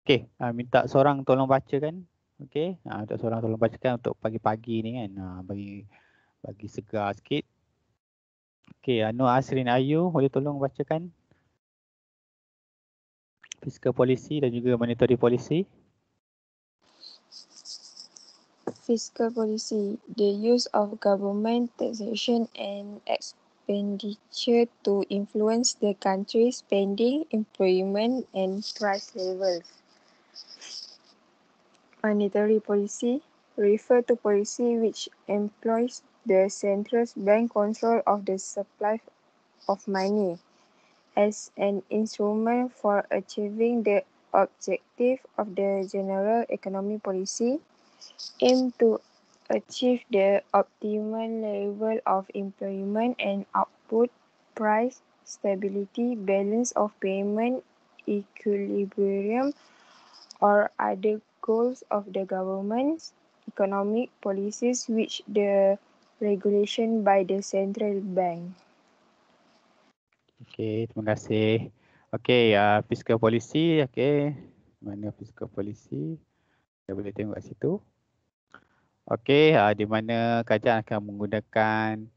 Okey, minta seorang tolong bacakan. Okey, minta seorang tolong bacakan untuk pagi-pagi ni kan. Bagi segar sikit. Okey, Nur Asrin Ayu boleh tolong bacakan fiskal polisi dan juga monetary policy. Fiscal policy, the use of government taxation and expenditure to influence the country's spending, employment and price levels. Monetary policy refer to policy which employs the central bank control of the supply of money as an instrument for achieving the objective of the general economic policy, aim to achieve the optimal level of employment and output, price stability, balance of payment, equilibrium, or other goals of the government's economic policies which the regulation by the central bank. Okey, terima kasih. Okey, fiskal policy. Okey, mana fiskal policy? Kita boleh tengok kat situ. Okey, di mana kajian akan menggunakan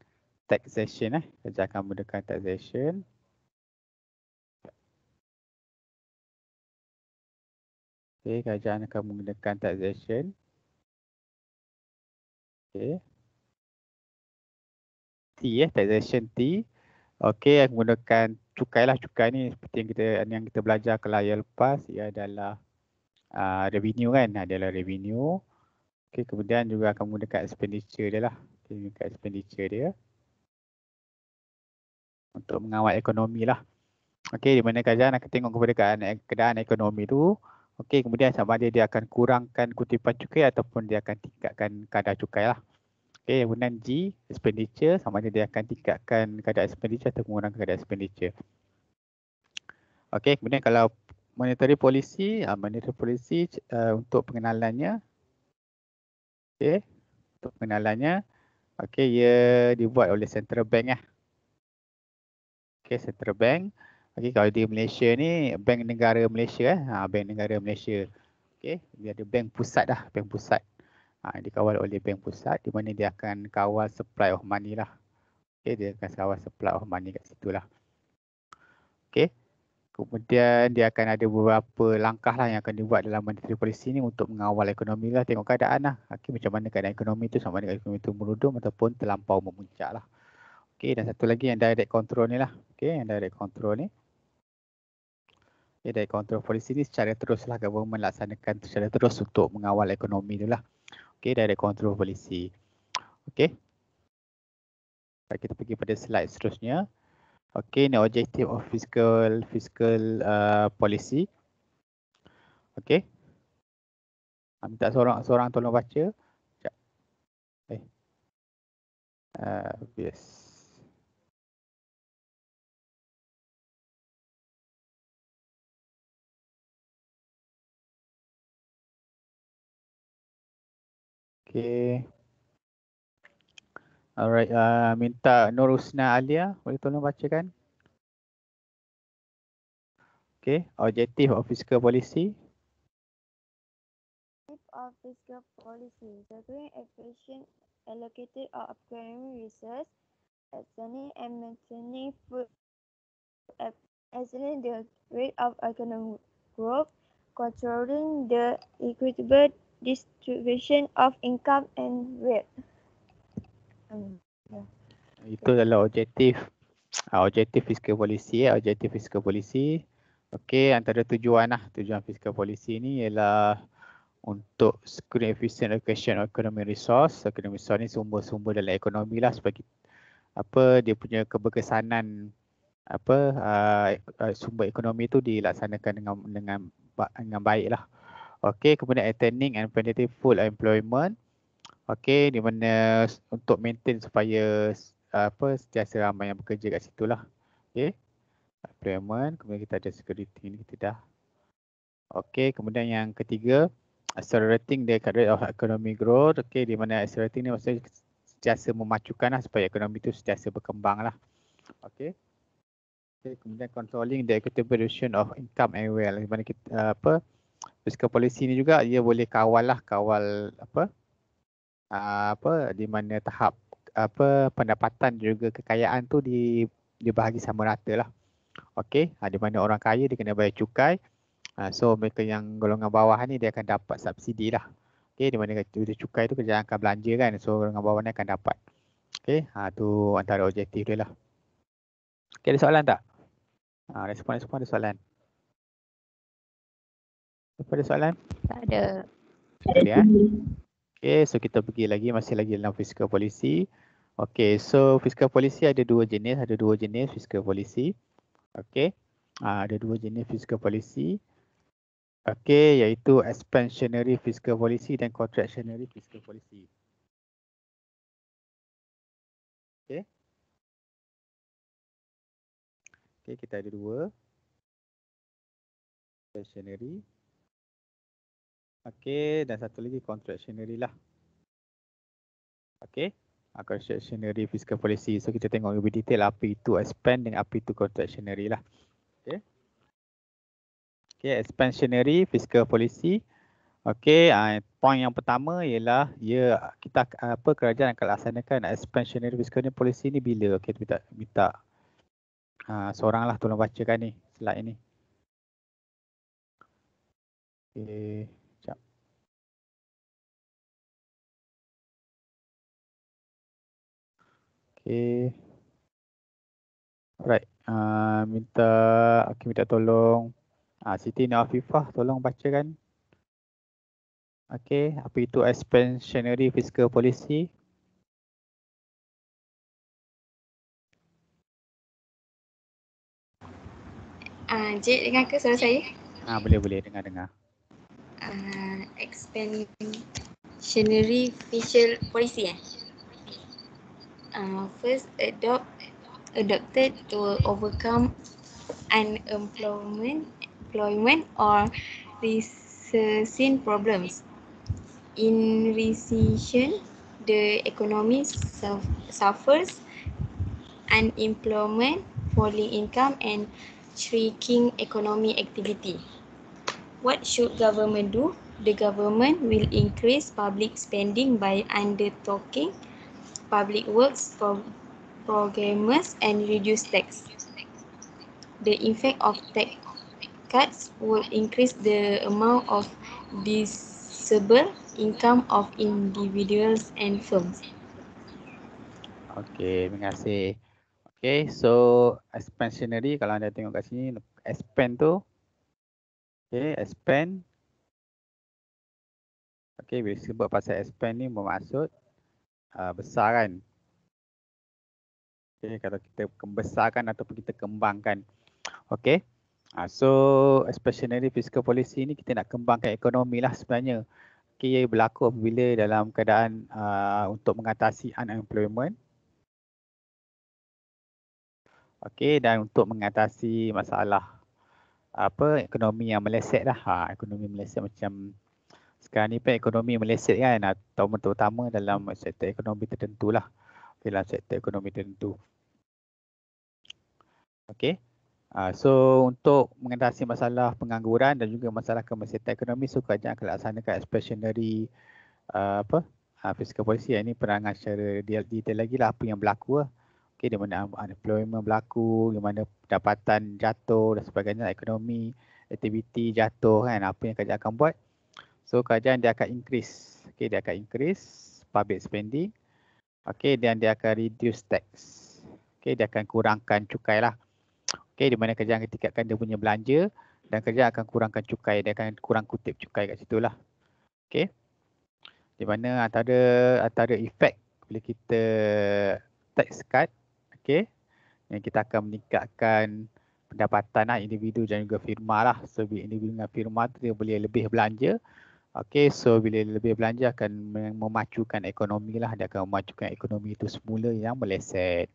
taxation. Kajian akan menggunakan taxation. Okey, kajian akan menggunakan taxation. Okey. Taxation T. Okey, akan menggunakan cukai lah. Cukai ni seperti yang kita belajar ke layar lepas, ia adalah revenue kan, adalah revenue. Okey, kemudian juga akan menggunakan expenditure dia lah. Okay, menggunakan expenditure dia untuk mengawal ekonomi lah. Okey, di mana kajian akan tengok kepada keadaan ekonomi tu. Okey, kemudian sama ada dia akan kurangkan kutipan cukai ataupun dia akan tingkatkan kadar cukai lah. Okey, kemudian G, expenditure, sama ada dia akan tingkatkan kadar expenditure atau mengurangkan kadar expenditure. Okey, kemudian kalau monetary policy untuk pengenalannya. Okey, untuk pengenalannya, okey, ia dibuat oleh central bank lah. Okey, central bank. Okey, kalau di Malaysia ni, bank negara Malaysia bank negara Malaysia. Okey, dia ada bank pusat dah, bank pusat. Dikawal oleh bank pusat di mana dia akan kawal supply of money lah. Okey, dia akan kawal supply of money kat situ lah. Okey. Kemudian dia akan ada beberapa langkah lah yang akan dibuat dalam monetary policy ni untuk mengawal ekonomi lah, tengok keadaan lah. Okay, macam mana keadaan ekonomi tu, sama ada ekonomi tu merudum ataupun terlampau memuncak lah. Okay, dan satu lagi yang direct control ni lah. Okay, yang direct control ni. Okay, direct control policy ni secara terus lah government laksanakan secara terus untuk mengawal ekonomi tu lah. Okay, direct control policy. Okay. Kita pergi pada slide seterusnya. Okay, ni objective of fiscal policy. Okay. Minta seorang tolong baca. Sekejap. Yes. Okay. Alright, minta Nur Husna Alia, boleh tolong bacakan? Okay, objective of fiscal policy. Of fiscal policy, securing efficient allocated of economic resources, extending and maintaining food, extending the rate of economic growth, controlling the equitable distribution of income and wealth. Itu adalah objektif fiscal policy. Objektif fiscal policy. Okey, antara tujuan fiscal policy ni ialah untuk securing efficient allocation of economic resource. Economic resource ni sumber-sumber dalam ekonomi lah sebagai dia punya keberkesanan sumber ekonomi tu dilaksanakan dengan baik lah. Okey, kemudian attaining and plentiful employment. Okey, di mana untuk maintain supaya sentiasa ramai yang bekerja kat situ lah. Okey, employment, kemudian kita ada security ni kita dah. Okey, kemudian yang ketiga, accelerating the rate of economic growth. Okey, di mana accelerating ni maksudnya sentiasa memacukan lah supaya ekonomi tu sentiasa berkembang lah. Okey. Okay, kemudian controlling the equitable distribution of income and wealth. Di mana kita Fiskal policy ni juga dia boleh kawal di mana tahap pendapatan juga kekayaan tu dibahagi sama rata lah. Okey, di mana orang kaya dia kena bayar cukai. So mereka yang golongan bawah ni dia akan dapat subsidi lah. Okey, di mana cukai tu kerajaan akan belanja kan. So golongan bawah ni akan dapat. Okey, tu antara objektif dia lah. Okey, ada soalan tak? Respon ada soalan. Apa ada soalan? Tak ada. Tak ada ya. Okay, so kita pergi lagi, masih lagi dalam fiskal policy. Okay, so fiskal policy ada dua jenis fiskal policy. Okay, ada dua jenis fiskal policy. Okay, iaitu expansionary fiscal policy dan contractionary fiscal policy. Okay. Okay, kita ada dua. Expansionary. Okay, dan satu lagi contractionary lah. Okay, contractionary fiscal policy. So kita tengok lebih detail apa itu expand dan apa itu contractionary lah. Okay. Okay, expansionary fiscal policy. Okay, point yang pertama ialah kerajaan akan laksanakan expansionary fiscal policy ni bila? Okay, minta seorang lah tolong bacakan ni slide ni. Okay, sekejap. Okay. Alright, minta tolong Siti Afifah tolong bacakan. Okay, apa itu expansionary fiscal policy? Cik, dengar ke suara saya? Boleh dengar. Expansionary fiscal policy first adopted to overcome unemployment or recession problems. In recession, the economy suffers unemployment, falling income and shrinking economic activity. What should government do? The government will increase public spending by undertaking public works programs and reduce tax. The effect of tax cuts will increase the amount of disposable income of individuals and firms. Okay, terima kasih. Okay, so expansionary kalau anda tengok kat sini, expand tu. Okay, expand. Okay, bila sebut pasal expand ni bermaksud besar kan. Okay, kalau kita besarkan ataupun kita kembangkan. Okay, so expansionary fiscal policy ni kita nak kembangkan ekonomi lah sebenarnya. Okay, ia berlaku apabila dalam keadaan untuk mengatasi unemployment. Okay, dan untuk mengatasi masalah ekonomi yang meleset lah. Ekonomi meleset macam sekarang ni pun ekonomi meleset kan, atau terutama dalam sektor ekonomi tertentu lah. Okay, dalam sektor ekonomi tertentu. Okay, so untuk mengatasi masalah pengangguran dan juga masalah kemesetan ekonomi, so kerajaan akan laksanakan expansionary fiscal policy. Ini penerangan secara detail lagi lah apa yang berlaku lah. Okay, di mana unemployment berlaku, di mana pendapatan jatuh dan sebagainya, ekonomi, aktiviti jatuh kan, apa yang kerajaan akan buat. So kerajaan dia akan increase, okay, dia akan increase public spending, okay, dan dia akan reduce tax, okay, dia akan kurangkan cukai lah, okay, di mana kerajaan akan tingkatkan dia punya belanja dan kerajaan akan kurangkan cukai, dia akan kurang kutip cukai kat situ lah, okay. Di mana antara efek bila kita tax cut, okay, yang kita akan meningkatkan pendapatan lah individu dan juga firma lah. So bila individu dengan firma tu dia boleh lebih belanja. Okay, so bila lebih belanja akan memacukan ekonomi lah. Dia akan memacukan ekonomi itu semula yang meleset.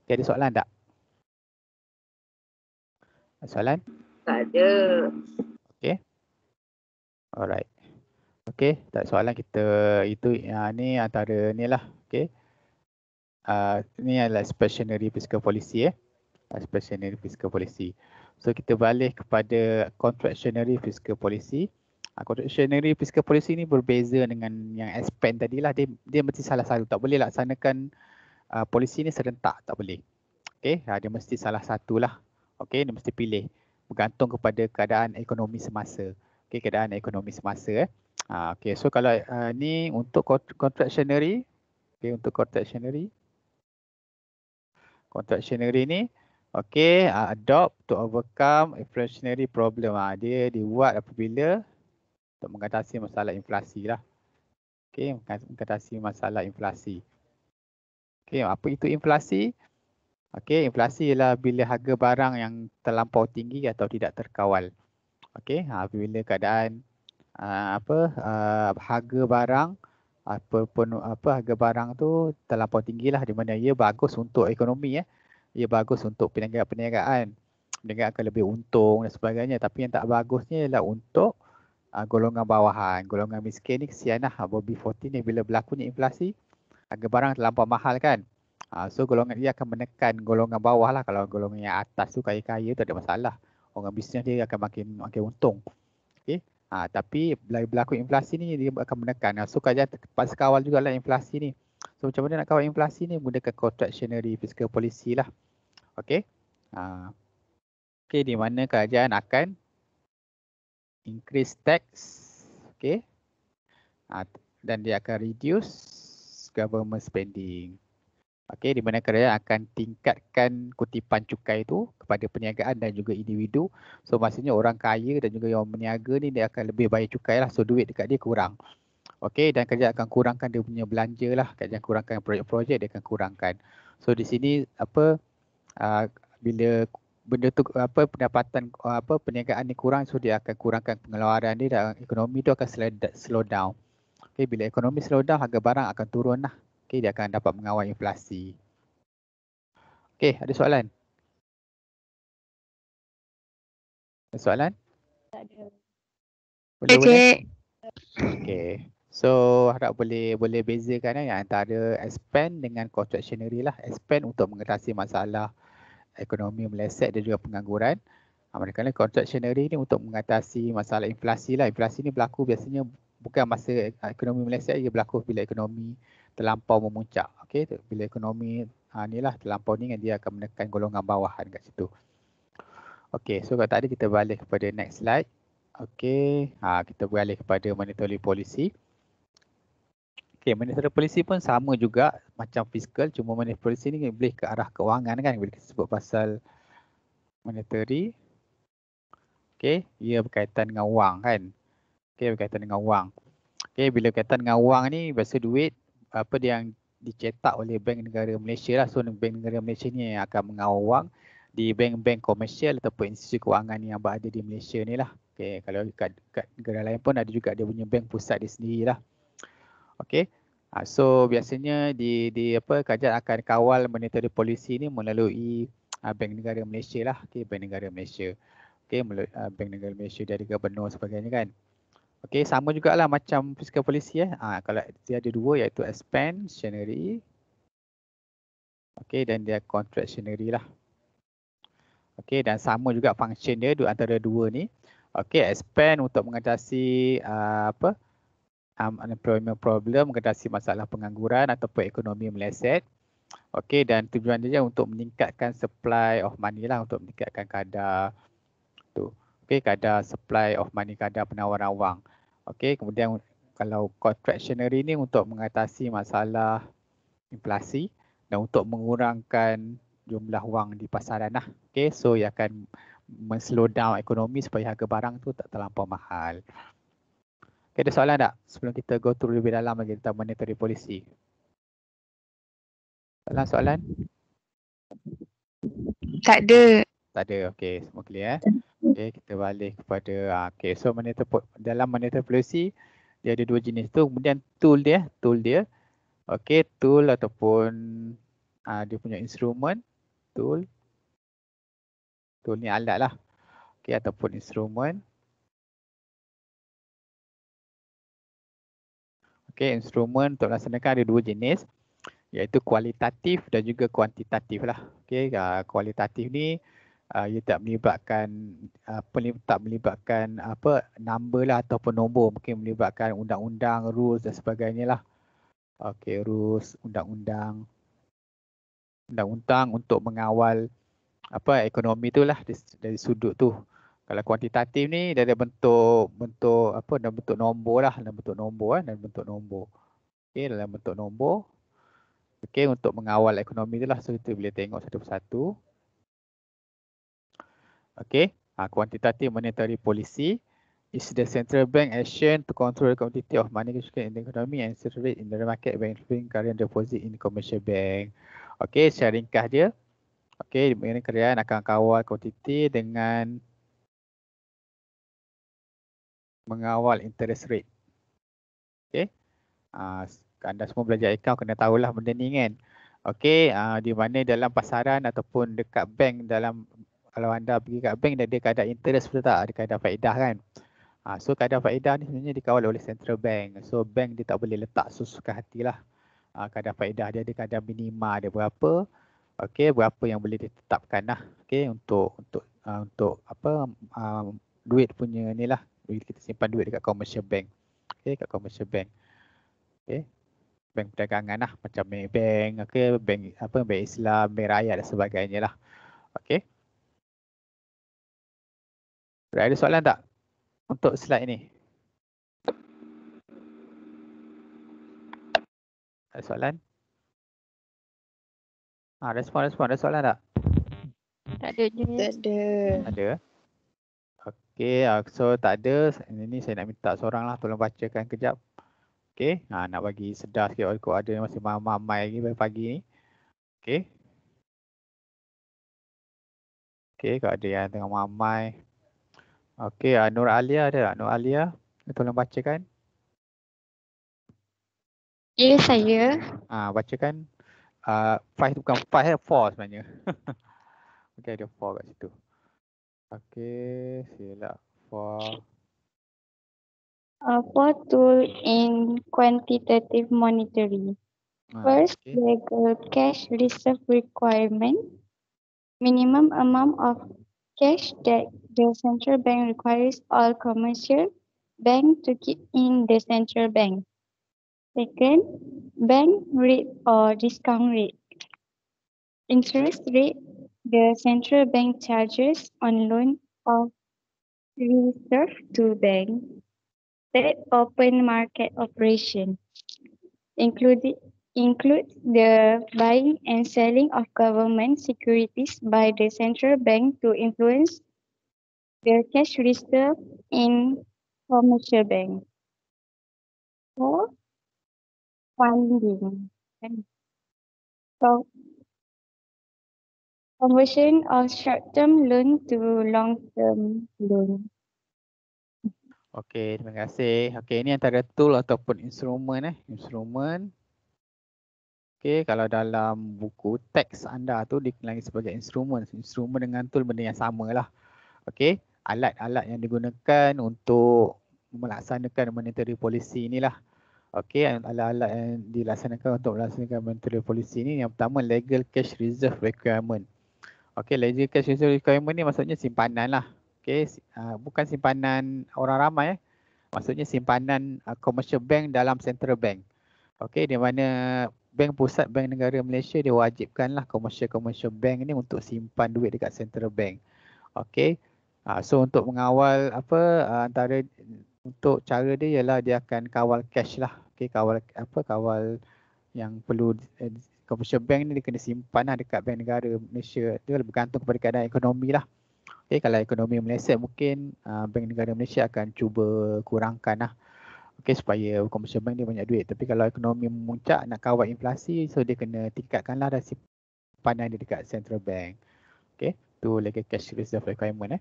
Okay, ada soalan tak? Ada soalan? Tak ada. Okay. Alright. Okay, tak ada soalan kita ni antara ni lah. Okay. Ni adalah expansionary fiscal policy Expansionary fiscal policy. So kita balik kepada contractionary fiscal policy. Contractionary fiscal policy ni berbeza dengan yang expand tadilah. Dia mesti salah satu. Tak boleh laksanakan polisi ni serentak. Tak boleh. Okay, dia mesti salah satu lah. Okay, dia mesti pilih. Bergantung kepada keadaan ekonomi semasa. Okay, keadaan ekonomi semasa. Okay, so kalau ni untuk contractionary. Okay, untuk contractionary. Contractionary ni. Okay, adopt to overcome inflationary problem. Dia dibuat apabila untuk mengatasi masalah inflasi lah. Okay, mengatasi masalah inflasi. Okay, apa itu inflasi? Okay, inflasi ialah bila harga barang yang terlampau tinggi atau tidak terkawal. Okay, apabila keadaan harga barang harga barang tu terlampau tinggi lah, di mana ia bagus untuk ekonomi ia bagus untuk perniagaan akan lebih untung dan sebagainya, tapi yang tak bagusnya ialah untuk golongan bawahan, golongan miskin ni kesian lah. Bobby 14 ni bila berlakunya inflasi, harga barang terlampau mahal kan. So golongan dia akan menekan golongan bawah lah. Kalau golongan yang atas tu kaya-kaya tu ada masalah. Orang bisnes dia akan makin untung. Okay. Tapi bila berlaku inflasi ni dia akan menekan. So kerajaan terpaksa kawal jugalah inflasi ni. So macam mana nak kawal inflasi ni? Menggunakan contractionary fiscal policy lah. Okay. Okay, di mana kerajaan akan increase tax, okay, dan dia akan reduce government spending. Okay, di mana kerajaan akan tingkatkan kutipan cukai itu kepada perniagaan dan juga individu. So maksudnya orang kaya dan juga yang berniaga ni dia akan lebih bayar cukai lah. So duit dekat dia kurang. Okay, dan kerajaan akan kurangkan dia punya belanja lah. Kerajaan kurangkan projek-projek, dia akan kurangkan. So di sini bila benda tu pendapatan perniagaan ni kurang, so dia akan kurangkan pengeluaran dia dan ekonomi tu akan slow down. Okay, bila ekonomi slow down, harga barang akan turun lah. Okay, dia akan dapat mengawal inflasi. Okay, ada soalan? Ada soalan? Tak ada. Boleh? Okay. So harap boleh bezakan antara expand dengan contractionary lah. Expand untuk mengatasi masalah ekonomi meleset dan juga pengangguran. Manakala contractionary ni untuk mengatasi masalah inflasi lah. Inflasi ni berlaku biasanya bukan masa ekonomi meleset, ia berlaku bila ekonomi terlampau memuncak. Okey, bila ekonomi ni lah terlampau ni, dia akan menekan golongan bawahan kat situ. Okey, so kalau tadi kita balik kepada next slide. Okey, kita balik kepada monetary policy. Okey, monetary policy pun sama juga macam fiskal, cuma monetary policy ni boleh ke arah kewangan kan, bila kita sebut pasal monetary. Okey, ia berkaitan dengan wang kan. Okey, berkaitan dengan wang. Okey, bila berkaitan dengan wang ni, biasa duit dia yang dicetak oleh Bank Negara Malaysia lah. So Bank Negara Malaysia ni yang akan mengawal wang di bank-bank komersial ataupun institusi kewangan yang berada di Malaysia ni lah. Okey, kalau kat negara lain pun ada juga dia punya bank pusat dia sendiri lah. Okey. So biasanya kerajaan akan kawal monetary policy ni melalui Bank Negara Malaysia lah. Okey, Bank Negara Malaysia. Okey, Bank Negara Malaysia dia ada gubernur sebagainya kan. Okey, sama jugalah macam fiscal policy kalau dia ada dua, iaitu expansionary. Okey, dan dia contractionary lah. Okey, dan sama juga function dia antara dua ni. Okey, expand untuk mengatasi unemployment problem, mengatasi masalah pengangguran ataupun ekonomi meleset. Okey, dan tujuan dia untuk meningkatkan supply of money lah, untuk meningkatkan kadar tu. Okey, kadar supply of money, kadar penawaran wang. Okey, kemudian kalau contractionary ni untuk mengatasi masalah inflasi dan untuk mengurangkan jumlah wang di pasaran lah. Okey, so ia akan slow down ekonomi supaya harga barang tu tak terlampau mahal. Okay, ada soalan tak sebelum kita go through lebih dalam lagi tentang monetary policy? Soalan? Tak ada. Tak ada. Okey, semua clear. Okey, kita balik kepada okey, so dalam monetary policy dia ada dua jenis tu. Kemudian tool dia. Okey, tool ataupun dia punya instrument. Tool ni alat lah. Okey, ataupun instrument. Okey, instrumen untuk melaksanakan ada dua jenis, iaitu kualitatif dan juga kuantitatif lah. Okey, kualitatif ni ia tak melibatkan tak melibatkan apa number lah ataupun nombor, mungkin melibatkan undang-undang, rules dan sebagainya lah. Okey, rules, undang-undang untuk mengawal apa ekonomi tu lah dari sudut tu. Kalau kuantitatif ni dari bentuk apa, dalam bentuk nombor lah, dalam bentuk nombor dan bentuk nombor. Okey, dalam bentuk nombor. Okey, untuk mengawal ekonomi tu lah, so kita boleh tengok satu persatu. Okey, quantitative monetary policy is the central bank action to control the quantity of money in the economy and circulate in the market by influencing current deposit in the commercial bank. Okey, secara ringkas dia. Okey, di mana kerajaan akan kawal kuantiti dengan mengawal interest rate. Okey. Anda semua belajar account kena tahulah benda ni kan. Okey, di mana dalam pasaran ataupun dekat bank, dalam kalau anda pergi kat bank dia ada kadar interest, betul tak? Ada kadar faedah kan. So kadar faedah ni sebenarnya dikawal oleh central bank. So bank dia tak boleh letak sesuka hatilah. Kadar faedah dia ada kadar minima dia berapa. Okey, berapa yang boleh ditetapkan lah. Okey, untuk apa duit punya ni lah. Kita simpan duit dekat commercial bank. Okey, kat commercial bank. Okey. Bank perdagangan lah, macam Maybank, okay, bank Islam, bank rakyat dan sebagainya lah. Okey. Ada soalan tak untuk slide ni? Ada soalan? Respon. Ada soalan tak? Tak ada je. Tak ada. Ada. Okey, so tak ada. Ini saya nak minta seorang lah tolong bacakan kejap. Okey, nak bagi sedar sikit kalau ada masih mamai lagi pagi ni. Okey. Okey, kalau ada yang tengah mamai. Okey, Nur Alia ada tak? Nur Alia, tolong bacakan. Ya, saya. Bacakan. 5 bukan 5, 4 sebenarnya. Okey, ada 4 kat situ. Okey, silap 4. 4 tool in quantitative monetary. First, Okay. legal cash reserve requirement. Minimum amount of cash that the central bank requires all commercial bank to keep in the central bank. Second, bank rate or discount rate. Interest rate the central bank charges on loan of reserve to bank. Third, open market operation includes the buying and selling of government securities by the central bank to influence the cash reserve in commercial bank. Four, funding. So, conversion of short-term loan to long-term loan. Okey, terima kasih. Okey, ini antara tool ataupun instrumen instrumen. Okey, kalau dalam buku teks anda tu dikenali sebagai instrumen. Instrumen dengan tool benda yang samalah. Okey, alat-alat yang digunakan untuk melaksanakan monetary policy inilah. Okey, alat-alat yang dilaksanakan untuk melaksanakan monetary policy ini, yang pertama legal cash reserve requirement. Okey, legal cash reserve requirement ni maksudnya simpanan lah. Okey, bukan simpanan orang ramai. Maksudnya simpanan commercial bank dalam central bank. Okey, di mana bank pusat, bank negara Malaysia dia wajibkanlah commercial bank ni untuk simpan duit dekat central bank. Okey. So untuk mengawal antara untuk cara dia ialah dia akan kawal cash lah. Okey, kawal yang perlu commercial bank ni dia kena simpan lah dekat bank negara Malaysia. Dia bergantung kepada keadaan ekonomi lah. Okay, kalau ekonomi meleset mungkin Bank Negara Malaysia akan cuba kurangkan lah. Okay, supaya commercial bank dia banyak duit. Tapi kalau ekonomi memuncak nak kawal inflasi, so dia kena tingkatkan lah dari simpanan dia dekat central bank. Okay, tu legal cash reserve requirement.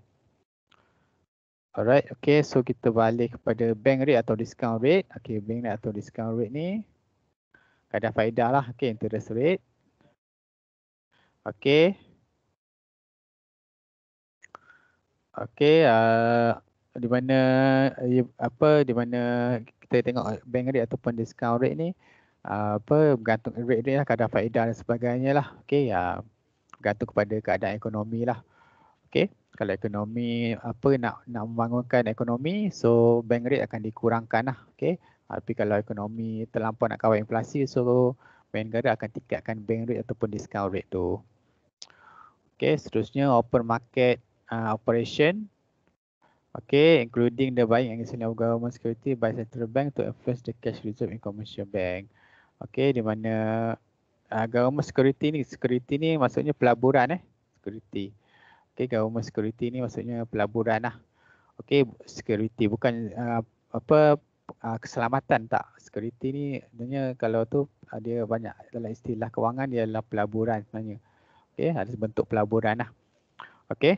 Alright, okay, so kita balik kepada bank rate atau discount rate. Okay, bank rate atau discount rate ni kadar faedah lah. Okay, interest rate. Okay. Okey, di mana kita tengok bank rate ataupun discount rate ni bergantung rate dia lah, kadar faedah dan sebagainya lah. Okey, bergantung kepada keadaan ekonomi lah. Okey, kalau ekonomi nak membangunkan ekonomi, so bank rate akan dikurangkan lah. Okey. Tapi kalau ekonomi terlampau nak kawal inflasi, so bank negara akan tingkatkan bank rate ataupun discount rate tu. Okey, seterusnya open market operation. Okay, including the buying and selling of government security by central bank to influence the cash reserve in commercial bank. Okay, di mana government security ni maksudnya pelaburan security. Okay, government security ni maksudnya pelaburan lah. Okay, security bukan keselamatan tak. Security ni sebenarnya kalau tu dia banyak dalam istilah kewangan dia adalah pelaburan sebenarnya. Okay, ada bentuk pelaburan lah. Okay.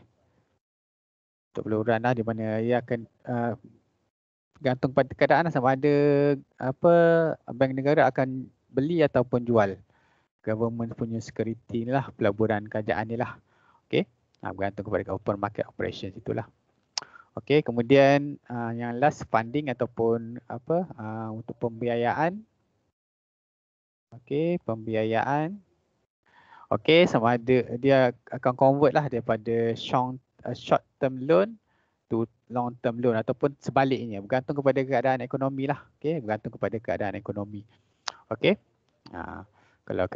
Untuk pelaburan lah di mana ia akan gantung pada keadaan sama ada bank negara akan beli ataupun jual government punya security ni lah, pelaburan kerajaan ni lah. Okey, bergantung kepada open market operations itulah. Okey, kemudian yang last funding ataupun untuk pembiayaan. Okey, pembiayaan. Okey, sama ada dia akan convert lah daripada short term loan to long term loan ataupun sebaliknya, bergantung kepada keadaan ekonomi lah. Okey, bergantung kepada keadaan ekonomi. Okey. Kalau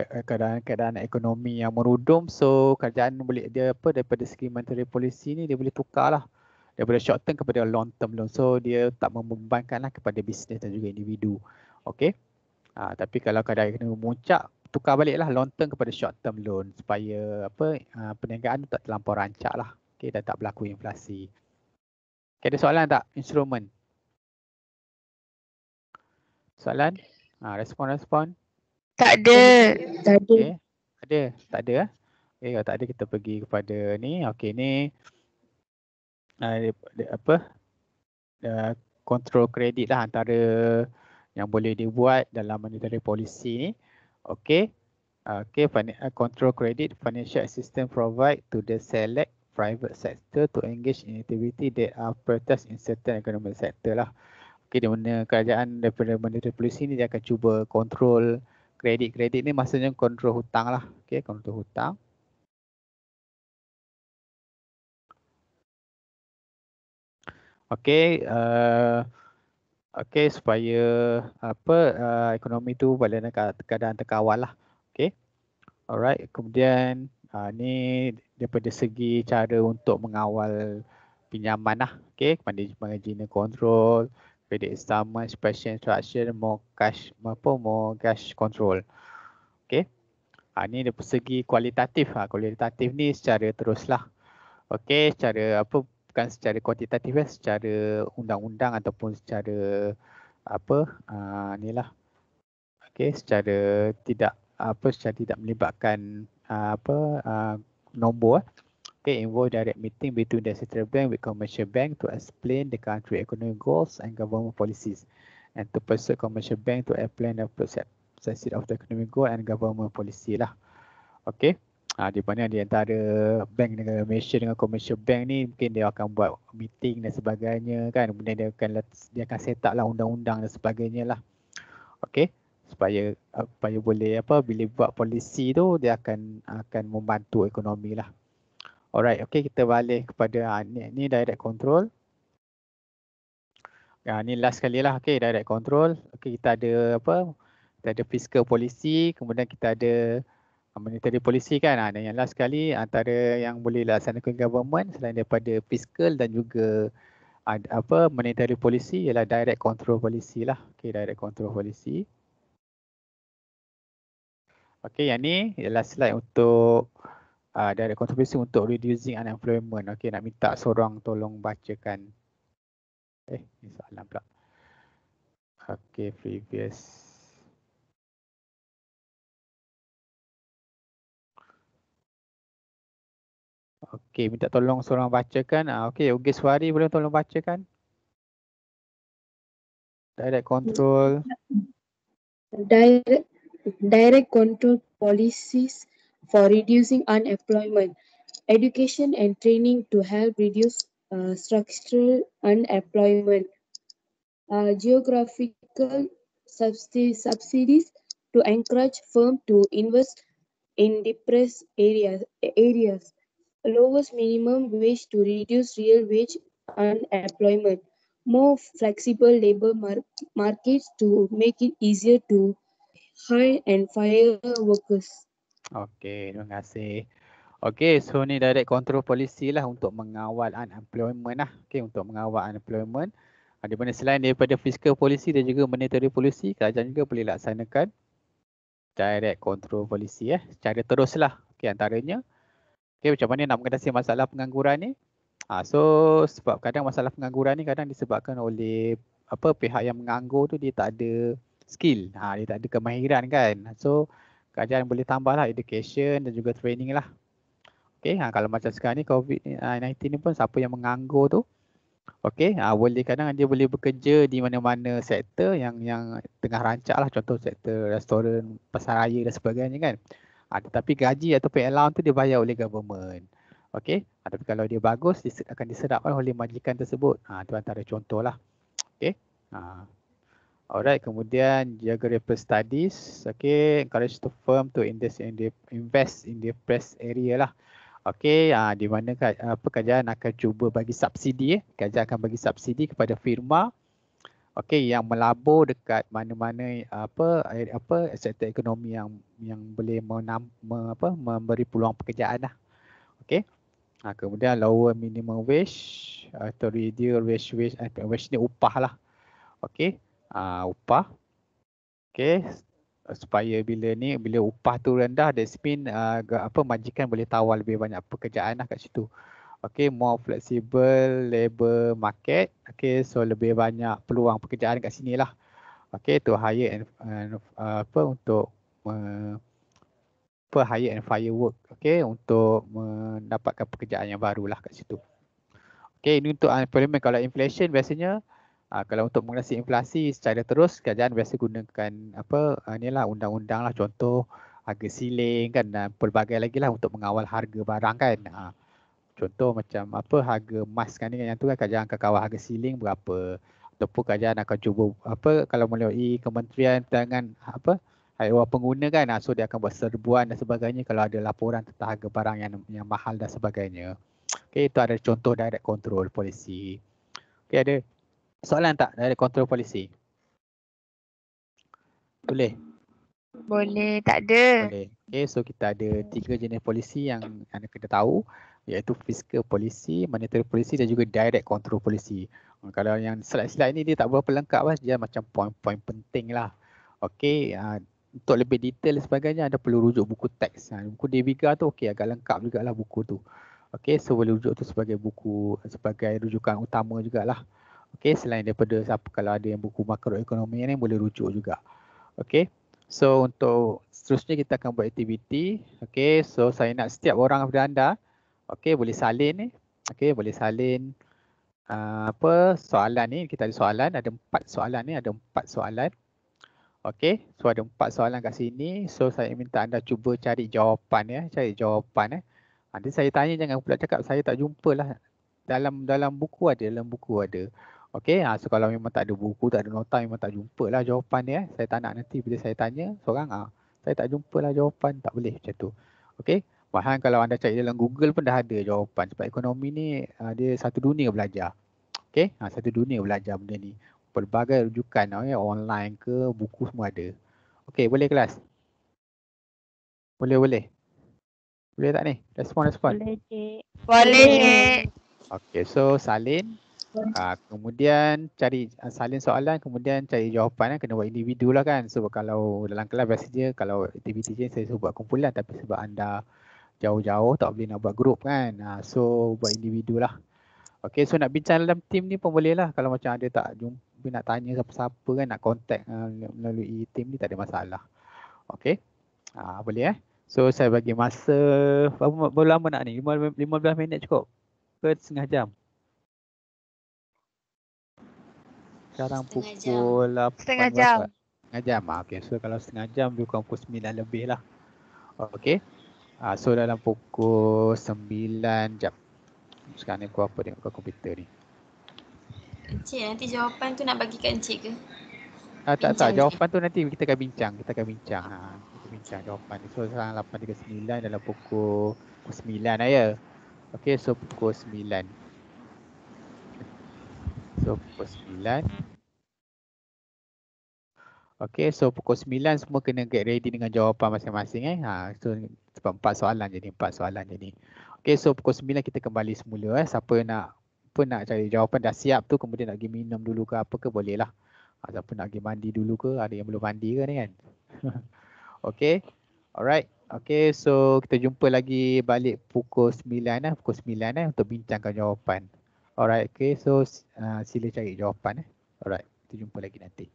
keadaan ekonomi yang merudum, so kerajaan boleh dia daripada segi monetary policy ni dia boleh tukar lah daripada short term kepada long term loan. So dia tak membebankan lah kepada bisnes dan juga individu. Okey. Tapi kalau keadaan ekonomi memuncak, tukar baliklah long term kepada short term loan supaya perniagaan tu tak terlampau rancak lah. Okey, dan tak berlaku inflasi. Okay, ada soalan tak? Instrumen. Soalan? Respon. Tak ada. Okay. Ada? Tak ada? Okay, kalau tak ada kita pergi kepada ni. Okay, ni kontrol kredit lah antara yang boleh dibuat dalam monetary policy ni. Okay. Okay, control credit financial assistance provide to the select private sector to engage in activity that are prioritized in certain economic sector lah. Okay, di mana kerajaan daripada monetary policy ni dia akan cuba kontrol kredit ni maksudnya kontrol hutang lah. Okay, kontrol hutang. Okay, okay supaya ekonomi tu pada keadaan terkawal lah. Okay, alright. Kemudian ni daripada segi cara untuk mengawal pinjaman lah. Okay, management control, credit installment, special instruction, mortgage control. Okay, ni dari segi kualitatif. Kualitatif ni secara teruslah. Okay, secara bukan secara kuantitatif secara undang-undang ataupun secara ni lah. Okay, secara tidak melibatkan nombor. Okay, involve direct meeting between the central bank with commercial bank to explain the country economic goals and government policies, and to persuade commercial bank to apply the succeed of the economic goal and government policy lah. Okay, di mana di antara bank negara Malaysia dengan commercial bank ni mungkin dia akan buat meeting dan sebagainya kan, kemudian dia akan set up lah undang-undang dan sebagainya lah. Okay, supaya boleh bila buat polisi tu dia akan membantu ekonomi lah. Alright, okay, kita balik kepada ni direct control. Ni last kali lah. Okay, direct control. Okay, kita ada kita ada fiscal policy, kemudian kita ada monetary policy kan. Dan yang last kali antara yang boleh laksanakan government selain daripada fiscal dan juga monetary policy ialah direct control policy lah. Okay, direct control policy. Okay, yang ni ialah slide untuk direct contribution untuk reducing unemployment. Okay, nak minta seorang tolong bacakan. Ni soalan pula. Okay, previous. Okay, minta tolong seorang bacakan. Okay, Yogeswari boleh tolong bacakan. Direct control. Direct control policies for reducing unemployment, education and training to help reduce structural unemployment, geographical subsidies to encourage firms to invest in depressed areas, lowest minimum wage to reduce real wage unemployment, more flexible labor markets to make it easier to hire and fire workers. Okey, terima kasih. Okey, so ni direct control policy lah untuk mengawal unemployment lah. Okey, untuk mengawal unemployment. Di mana selain daripada fiscal policy dan juga monetary policy, kerajaan juga boleh laksanakan direct control policy secara terus lah. Okey, antaranya okey, macam mana nak mengatasi masalah pengangguran ni? So sebab kadang masalah pengangguran ni kadang disebabkan oleh pihak yang menganggur tu dia tak ada skill, dia tak ada kemahiran kan. So kerajaan boleh tambahlah education dan juga training lah. Okey, kalau macam sekarang ni COVID-19 ni pun siapa yang menganggur tu, okey, boleh kadang dia boleh bekerja di mana-mana sektor yang tengah rancak lah, contoh sektor restoran, pasaraya dan sebagainya kan. Tetapi gaji ataupun allowance tu dibayar oleh government. Okey, tapi kalau dia bagus akan disedapkan oleh majikan tersebut. Itu antara contoh lah. Okey. Alright, kemudian geographical studies. Okey, encourage the firm to invest in the press area lah. Okey, di mana kerajaan akan cuba bagi subsidi. Kerajaan akan bagi subsidi kepada firma okey yang melabur dekat mana-mana sektor ekonomi yang boleh memberi peluang pekerjaan lah. Okey. Kemudian lower minimum wage atau reduce wage ni upah lah. Okey. Upah. Okey. Supaya bila upah tu rendah, that's mean majikan boleh tawar lebih banyak pekerjaan lah kat situ. Okay, more flexible labour market. Okay, so lebih banyak peluang pekerjaan kat sini lah. Okay, to hire untuk hire and fire work. Okay, untuk mendapatkan pekerjaan yang baru lah kat situ. Okay, ini untuk unemployment. Kalau inflation biasanya kalau untuk mengatasi inflasi secara terus, kerajaan biasa gunakan undang-undang lah, contoh harga siling kan, dan pelbagai lagi lah untuk mengawal harga barang kan. Contoh macam harga emas kan yang tu kan kerajaan akan kawal harga siling berapa, ataupun kerajaan akan cuba kalau melalui Kementerian Perdagangan haiwan pengguna kan, so dia akan buat serbuan dan sebagainya kalau ada laporan tentang harga barang yang mahal dan sebagainya. Okey, itu ada contoh direct control policy. Okey, ada soalan tak direct control policy? Boleh? Boleh, tak ada. Boleh. Okay, so kita ada 3 jenis polisi yang anda kena tahu, iaitu fiscal policy, monetary policy dan juga direct control policy. Kalau yang slide-slide ni dia tak berapa lengkap lah, dia macam poin-poin penting lah. Okey, untuk lebih detail dan sebagainya anda perlu rujuk buku teks. Buku Deviga tu okey, agak lengkap jugalah buku tu. Okey, so boleh rujuk tu sebagai buku, sebagai rujukan utama jugalah. Okey, selain daripada kalau ada yang buku makroekonomi ni boleh rujuk juga. Okey. So untuk seterusnya kita akan buat aktiviti. Okay, so saya nak setiap orang daripada anda, okay, boleh salin ni. Okay, boleh salin soalan ni. Kita ada soalan, ada 4 soalan ni, ada 4 soalan. Okay, so ada 4 soalan kat sini. So saya minta anda cuba cari jawapan cari jawapan Nanti saya tanya jangan pula cakap saya tak jumpa lah. Dalam buku ada, Okey, so kalau memang tak ada buku, tak ada nota, memang tak jumpa lah jawapan dia. Saya tak nak nanti bila saya tanya seorang, saya tak jumpa lah jawapan, tak boleh macam tu. Okey, bahkan kalau anda cari dalam Google pun dah ada jawapan. Sebab ekonomi ni dia satu dunia belajar. Okey, satu dunia belajar benda ni. Pelbagai rujukan, online ke, buku semua ada. Okey, boleh kelas? Boleh. Boleh tak ni? Respon. Boleh, Cik. Boleh, Cik. Okey, so salin. Kemudian cari salin soalan, kemudian cari jawapan. Kena buat individu lah kan. Sebab kalau dalam kelas biasanya kalau aktiviti je saya suruh buat kumpulan, tapi sebab anda jauh-jauh tak boleh nak buat grup kan. So buat individu lah. Okay, so nak bincang dalam team ni pun boleh lah. Kalau macam ada tak jumpa, nak tanya siapa-siapa kan, nak contact melalui team ni tak ada masalah. Okay, boleh So saya bagi masa, berapa lama nak ni? 15 minit cukup? Ke setengah jam? Sekarang pukul 8. Setengah jam. Setengah jam. Okay, so kalau setengah jam lebih kurang pukul 9 lebih lah. Okay. So dalam pukul 9 jam. Sekarang ni aku tengok kat komputer ni. Encik, nanti jawapan tu nak bagi kat Encik ke? Tak. Jawapan tu nanti kita akan bincang. Kita bincang jawapan ni. So sekarang 8.39 dalam pukul 9 lah ya. Okey, so pukul 9. So pukul 9. Okey, so pukul 9 semua kena get ready dengan jawapan masing-masing so sebab 4 soalan jadi 4 soalan jadi. Okey, so pukul 9 kita kembali semula Siapa nak cari jawapan dah siap tu kemudian nak pergi minum dulu ke apa ke boleh lah. Siapa nak pergi mandi dulu ke, ada yang belum mandi ke ni kan. Okey. Alright. Okey, so kita jumpa lagi balik pukul 9 pukul 9 untuk bincangkan jawapan. Alright, okey, so sila cari jawapan Alright, kita jumpa lagi nanti.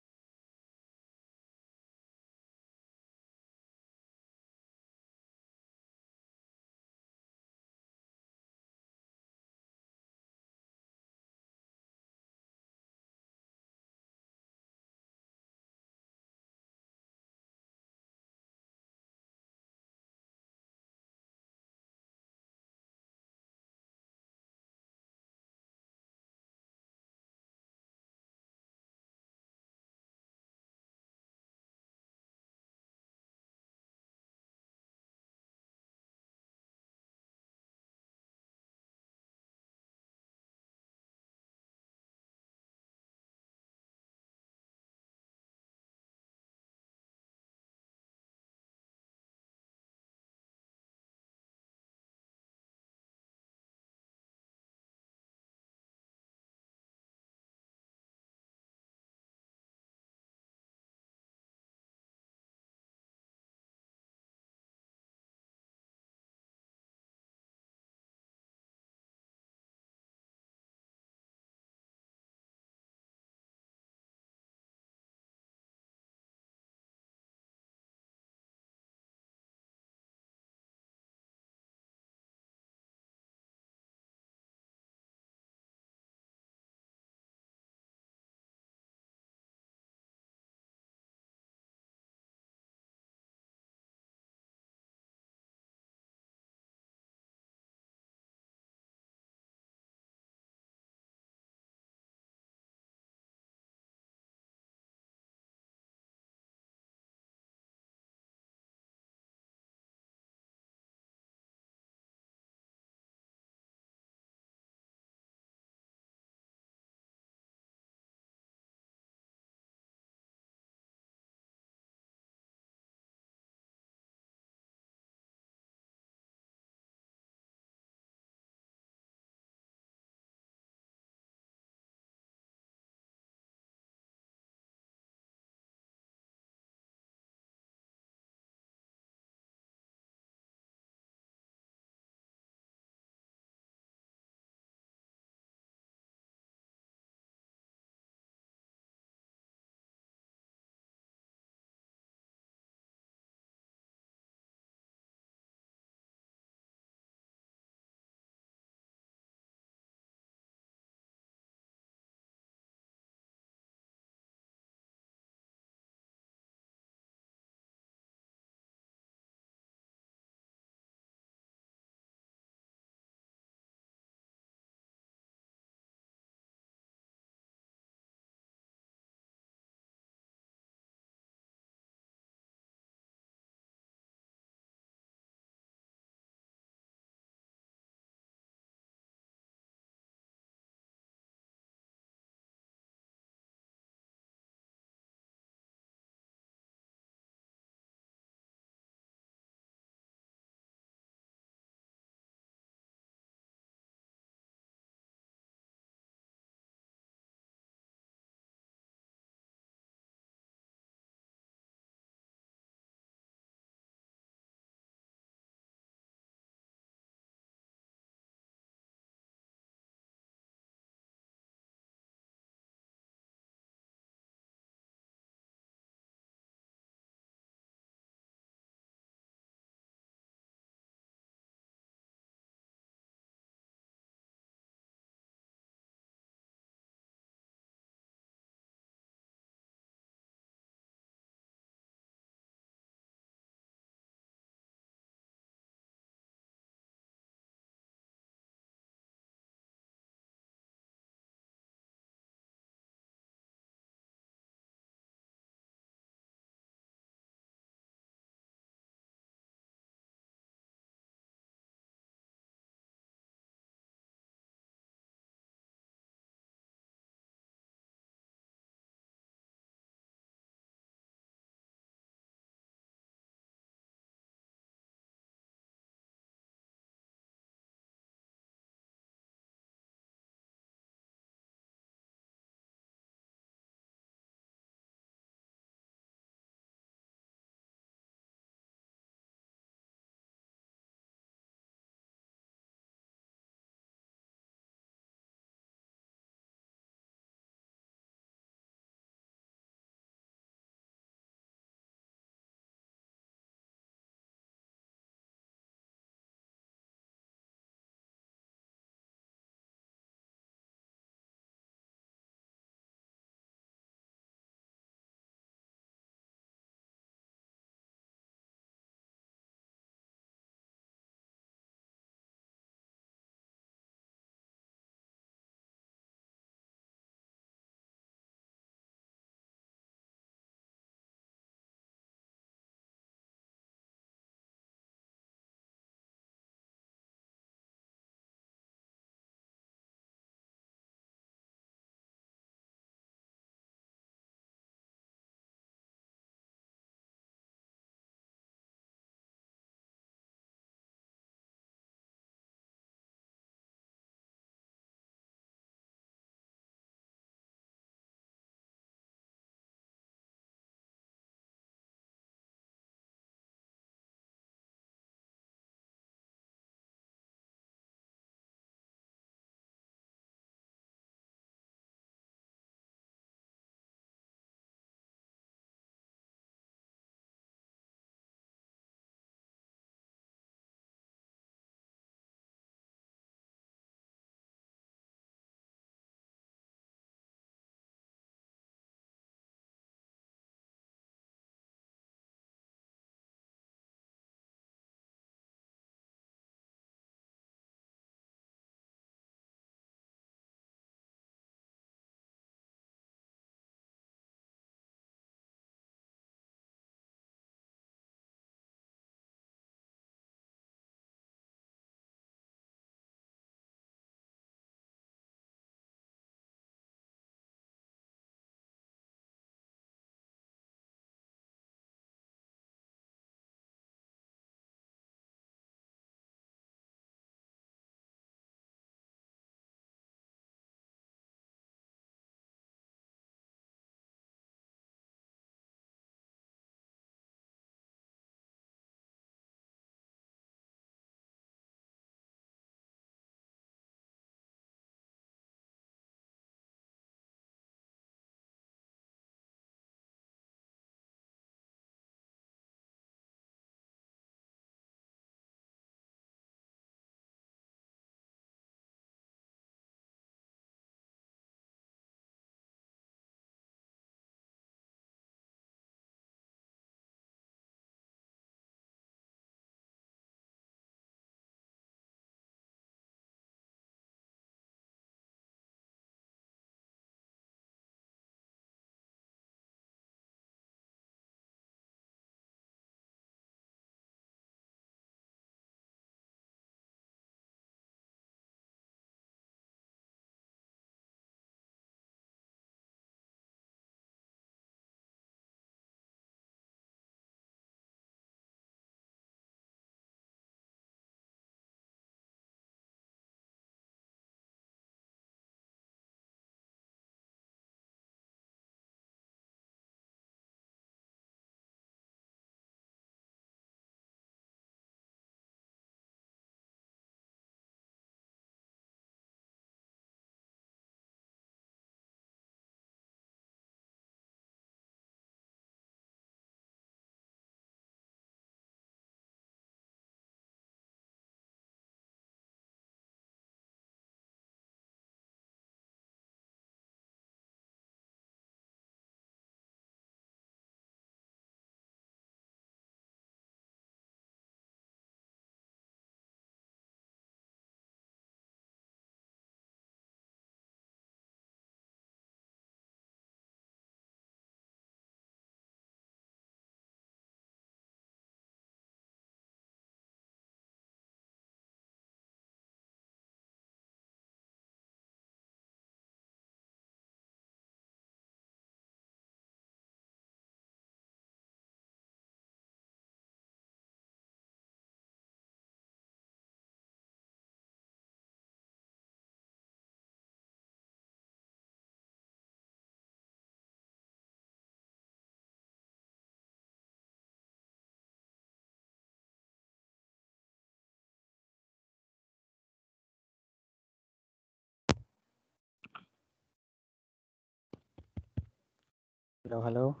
Halo.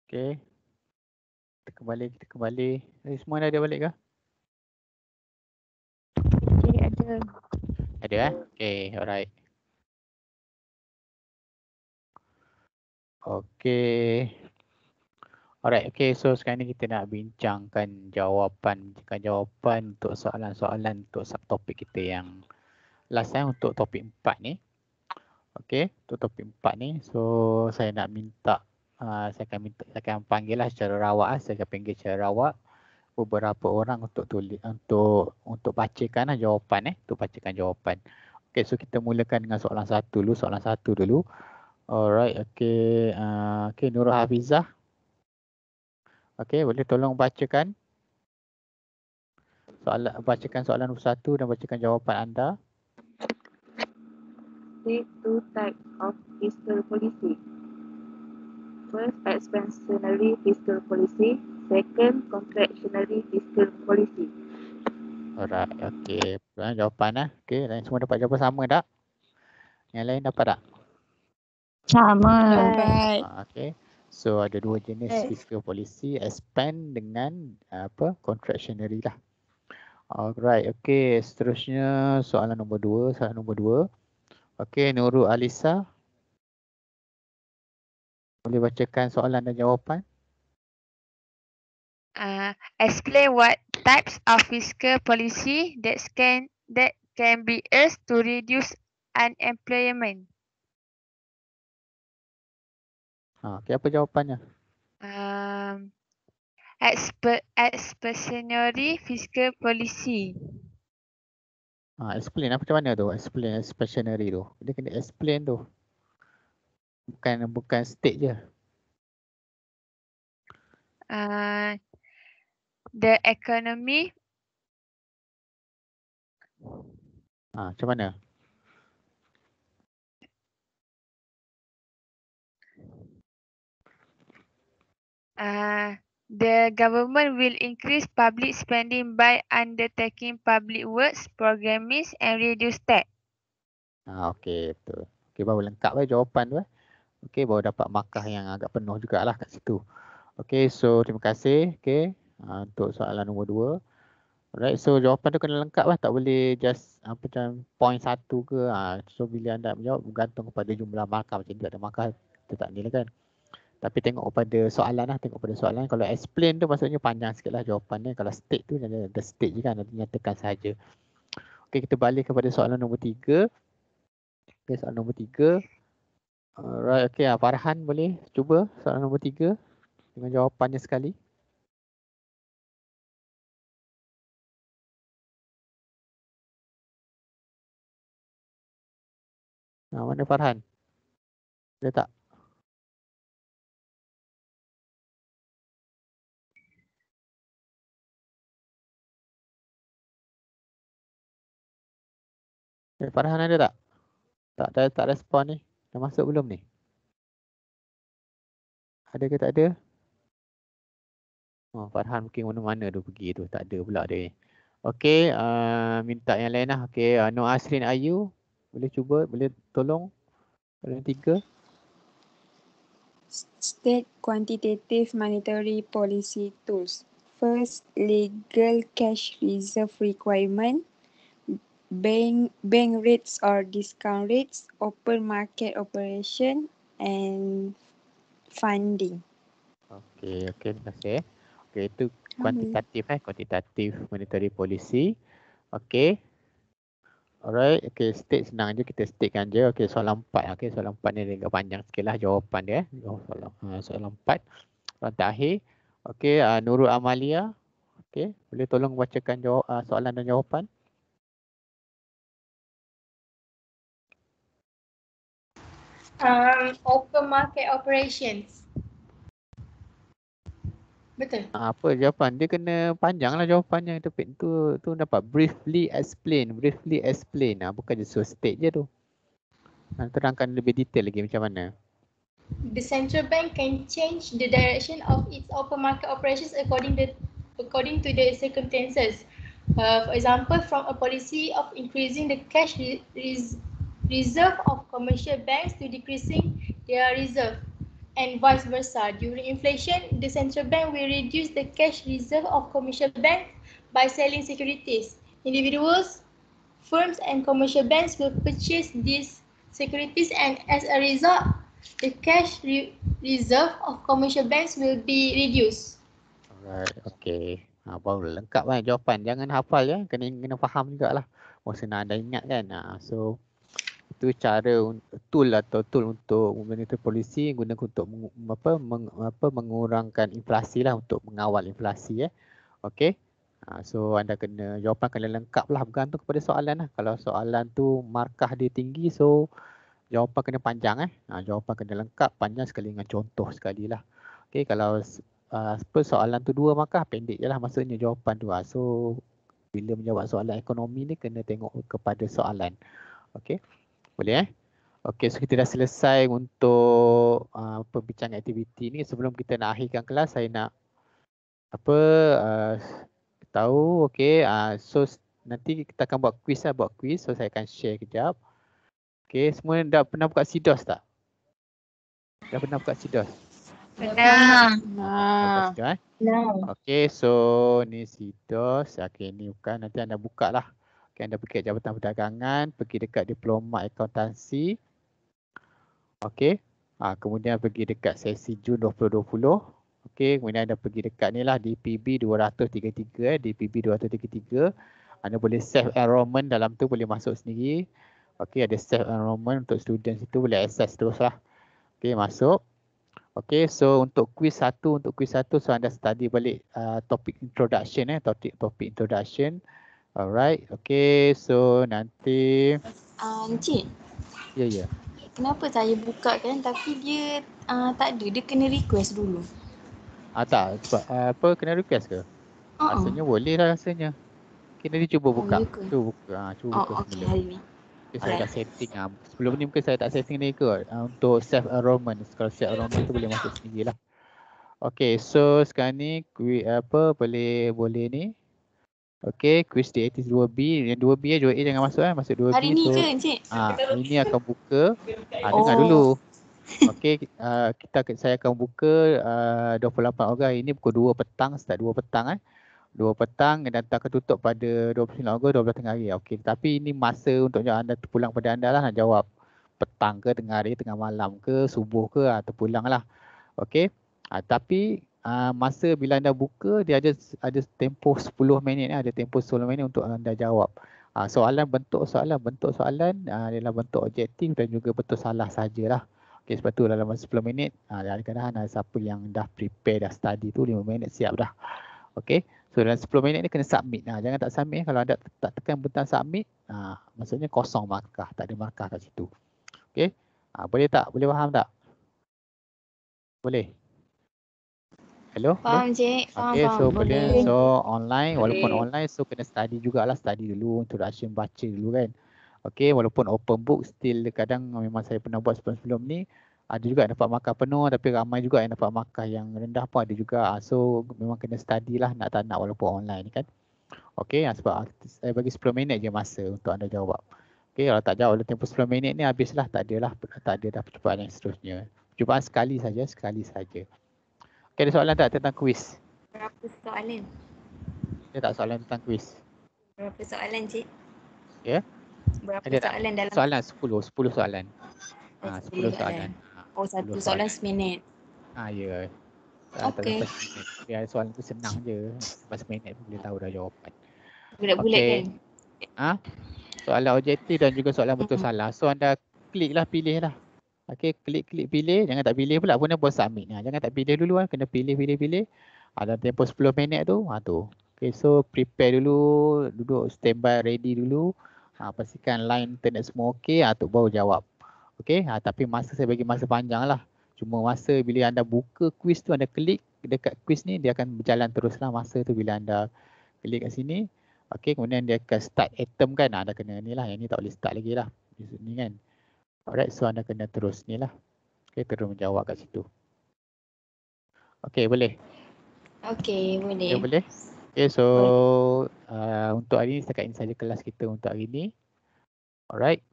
Okay. Kita kembali. Semua dah ada balik ke? Okay, ada. Ada Okay, alright. Okay. Alright, okay. So sekarang ni kita nak bincangkan jawapan untuk soalan-soalan untuk subtopik kita yang last time untuk topik 4 ni. Okay, untuk topik 4 ni. So saya nak minta, saya akan panggil lah secara rawak. Saya akan panggil secara rawak beberapa orang untuk tulis, untuk bacakan jawapan untuk bacakan jawapan. Okay, so kita mulakan dengan soalan satu dulu. Alright, okay. Okay, Nurul Hafizah. Okay, boleh tolong bacakan soalan nombor 1 dan bacakan jawapan anda. State two types of fiscal policy. First, expansionary fiscal policy. Second, contractionary fiscal policy. Alright, okay. Jawapan Okay, dan semua dapat jawapan sama tak? Yang lain dapat tak? Sama. Dapat. Okay. So ada dua jenis fiscal policy, expand dengan contractionary lah. Alright, okay. Seterusnya soalan nombor 2. Okay, Nurul Alisa. Boleh bacakan soalan dan jawapan? Explain what types of fiscal policy that can be used to reduce unemployment. Okay, apa jawapannya? Expansionary fiscal policy. Explain macam mana tu? Explain expansionary tu. Dia kena explain tu. Bukan state je. The economy. Macam mana? The government will increase public spending by undertaking public works, programs and reduce tax. Okey, betul. Okey, baru lengkap jawapan tu. Okey, baru dapat markah yang agak penuh jugalah kat situ. Okey, so terima kasih. Okey, untuk soalan nombor 2. Alright, so jawapan tu kena lengkap tak boleh just macam point 1 ke. So bila anda menjawab bergantung kepada jumlah markah. Macam dia ada markah, kita tak nilai kan. Tapi tengok pada soalan Kalau explain tu maksudnya panjang sikit lah jawapannya. Kalau state tu ada state je kan, nanti nyatakan sahaja. Okey, kita balik kepada soalan nombor 3. Okey, soalan nombor 3. Alright, okey, Farhan boleh cuba soalan nombor 3 dengan jawapannya sekali. Mana Farhan? Ada tak? Farhan ada tak? Tak respon ni. Dah masuk belum ni? Ada ke tak ada? Farhan mungkin mana-mana tu pergi tu. Tak ada pula dia. Okey, minta yang lain lah. Okey, Nur Asrin Ayu. Boleh cuba, boleh tolong. Soalan 3. State quantitative monetary policy tools. First, legal cash reserve requirement. Bank rates or discount rates, open market operation and funding. Okey, terima kasih. Okey, itu kuantitatif monetary policy. Okey. Alright, okey, state senang je, kita statekan je. Okey, soalan 4. Okey, soalan 4 ni agak panjang sikit lah jawapan dia. Soalan 4. Soalan terakhir. Okey, Nurul Amalia. Okey, boleh tolong bacakan soalan dan jawapan? Open market operations. Betul. Apa jawapan? Dia kena panjang lah jawapannya. Tu dapat briefly explain. Bukan je so state je tu. Terangkan lebih detail lagi macam mana. The central bank can change the direction of its open market operations according to the circumstances. For example, from a policy of increasing the cash reserve of commercial banks to decreasing their reserve, and vice versa. During inflation, the central bank will reduce the cash reserve of commercial banks by selling securities. Individuals, firms and commercial banks will purchase these securities, and as a result, the cash reserve of commercial banks will be reduced. Alright, okay. Baru lengkap kan jawapan. Jangan hafal ya, kena faham jugalah. Senang anda ingat kan. So itu cara tool untuk monitor polisi gunakan untuk mengurangkan inflasi lah, untuk mengawal inflasi ya. Okey. So anda kena jawapan kena lengkap lah, bergantung kepada soalan lah. Kalau soalan tu markah dia tinggi, so jawapan kena panjang jawapan kena lengkap, panjang sekali dengan contoh sekali lah. Okey, kalau soalan tu 2 markah, pendek je lah maksudnya jawapan tu. So bila menjawab soalan ekonomi ni kena tengok kepada soalan. Okey. Boleh Okey, so kita dah selesai untuk perbincangan aktiviti ni. Sebelum kita nak akhirkan kelas, saya nak tahu. Okey, so nanti kita akan buat quiz lah, So saya akan share kejap. Okey, semua dah pernah buka SIDOS tak? Dah pernah buka SIDOS? Pernah. Okey, so ni SIDOS. Okey, ni bukan, nanti anda buka lah. Anda pergi kat Jabatan Perdagangan, pergi dekat Diploma Akuntansi. Okey. Kemudian pergi dekat sesi Jun 2020. Okey, kemudian anda pergi dekat ni lah DPB 233 DPB 233. Anda boleh self enrollment dalam tu, boleh masuk sendiri. Okey, ada self enrollment untuk student situ, boleh access terus lah. Okey, masuk. Okey, so untuk quiz 1 so anda study balik topik introduction topik introduction. Alright, okay, so nanti Encik, ya. kenapa saya buka kan tapi dia tak ada, dia kena request dulu. Tak, sebab kena request ke? Rasanya boleh lah rasanya. Kita dia cuba buka. Cuba buka Okey, semula. hari ni. Saya dah setting sebelum ni mungkin saya tak setting ni ke untuk self enrollment. Kalau self enrollment tu boleh masuk sendiri lah. Okay, so sekarang ni boleh ni. Okey, quiz DATIS 2B. Yang 2B ya, 2A jangan masuk masuk 2B. Hari ni ke Encik? Hari ni akan buka. Dengar dulu. Okey, saya akan buka 28 Ogos. Hari ni pukul 2 petang, start 2 petang 2 petang dan akan tutup pada 29 Ogos 12 tengah hari. Okey, tapi ini masa untuk anda terpulang pada anda lah, nak jawab petang ke, tengah hari, tengah malam ke, subuh ke, terpulang lah. Okey. Tapi masa bila anda buka, dia ada tempoh 10 minit, ada tempoh 10 minit untuk anda jawab. Bentuk soalan adalah bentuk objektif dan juga betul salah sajalah. Okey, sebab tu dalam masa 10 minit, kadang-kadang ada siapa yang dah prepare, dah study tu 5 minit siap dah. Okey, so dalam 10 minit ni kena submit. Jangan tak submit. Kalau anda tak tekan butang submit, maksudnya kosong markah, tak ada markah kat situ. Okey, boleh tak? Boleh faham tak? Boleh? Hello? Faham Cik, Okay, faham. boleh. So online, walaupun online, so kena study jugalah, study dulu, introduction, baca dulu kan. Okay, walaupun open book, still kadang memang saya pernah buat sebelum ni, ada juga yang dapat markah penuh, tapi ramai juga yang dapat markah yang rendah pun ada juga. So memang kena study lah, nak tak nak walaupun online ni kan. Okay, sebab saya bagi 10 minit je masa untuk anda jawab. Okay, kalau tak jawab dalam tempoh 10 minit ni, habislah, tak ada dah percubaan yang seterusnya. Percubaan sekali saja. Okay, ada soalan tak tentang kuis? Berapa soalan? Ada tak soalan tentang kuis? Berapa soalan Cik? Ya? Berapa Ada soalan dalam? Soalan 10 soalan. 10 soalan. Satu soalan seminit. Ya. Okey. Ya, soalan tu senang je. Lepas seminit pun boleh tahu dah jawapan. Bulat-bulat kan? Soalan objektif dan juga soalan betul salah. So anda pilih lah. Okey, klik pilih. Jangan tak pilih pula pun buat submit. Jangan tak pilih dulu kena pilih. Ada tempoh 10 minit tu. Okey, so prepare dulu, duduk standby ready dulu. Pastikan line internet semua okey, tu baru jawab. Okey, tapi saya bagi masa panjang lah. Cuma masa bila anda buka quiz tu, anda klik dekat quiz ni, dia akan berjalan teruslah masa tu bila anda klik kat sini. Okey, kemudian dia akan start item kan. Anda kena ni lah, yang ni tak boleh start lagi lah. Ni kan. Alright, so anda kena terus ni lah. Okay, terus menjawab kat situ. Okay, boleh? Okay, boleh. Okay, boleh? Okay, so untuk hari ni, setakat ini saja kelas kita untuk hari ni. Alright.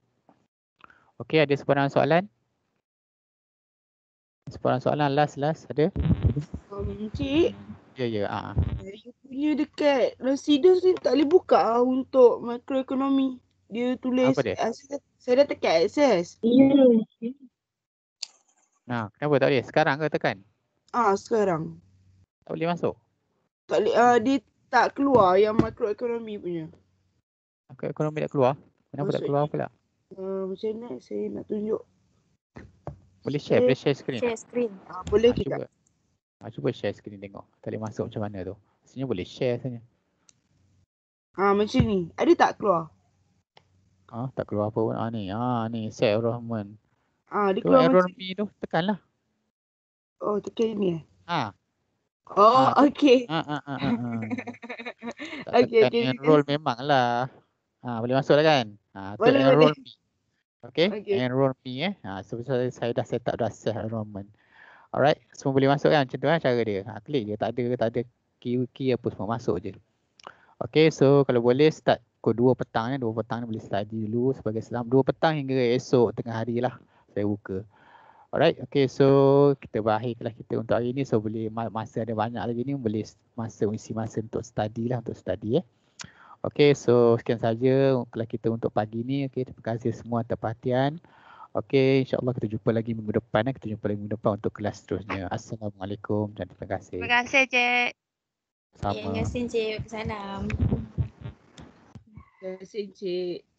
Okay, ada sebarang soalan? Soalan last ada? Cik, Ya. saya punya dekat Residos ni tak boleh buka untuk makroekonomi. Dia tulis, Apa dia? saya dah tekan access. Kenapa tak boleh? Sekarang ke tekan? Sekarang. Tak boleh masuk? Tak boleh, dia tak keluar yang makroekonomi punya. Ekonomi tak keluar? Kenapa tak keluar pula? Macam mana saya nak tunjuk? Boleh share screen Share tak? screen. Boleh kita. Cuba share screen tengok. Tak boleh masuk macam mana tu? Maksudnya boleh share saja. Macam ni. Ada tak keluar? Tak keluar apa pun. Ni set enrollment. Dia Tu keluar error macam me tu tekanlah. tekan ni Okay. okey. Tak Okey, tekan enroll memanglah. Boleh masuk dah kan? Tu Boleh. enroll me. Okay? Okey. Enroll me so saya dah set up dah self enrollment. Alright, semua boleh masuk kan? Macam tu kan cara dia. Klik je, tak ada key apa semua masuk je. Okay, so kalau boleh start pukul 2 petang 2 petang ni boleh study dulu sebagai selam 2 petang hingga esok tengah hari lah saya buka. Alright, okay, so kita berakhirlah kita untuk hari ni. So boleh masa ada banyak lagi ni boleh isi masa untuk study lah, Okay, so sekian saja kalau kita untuk pagi ni. Okay, terima kasih semua atas perhatian. Okay, insyaAllah kita jumpa lagi minggu depan. Kita jumpa lagi minggu depan untuk kelas seterusnya. Assalamualaikum dan terima kasih. Terima kasih, Cik. Sama. Terima kasih, Cik. Salam. Terima kasih, Cik.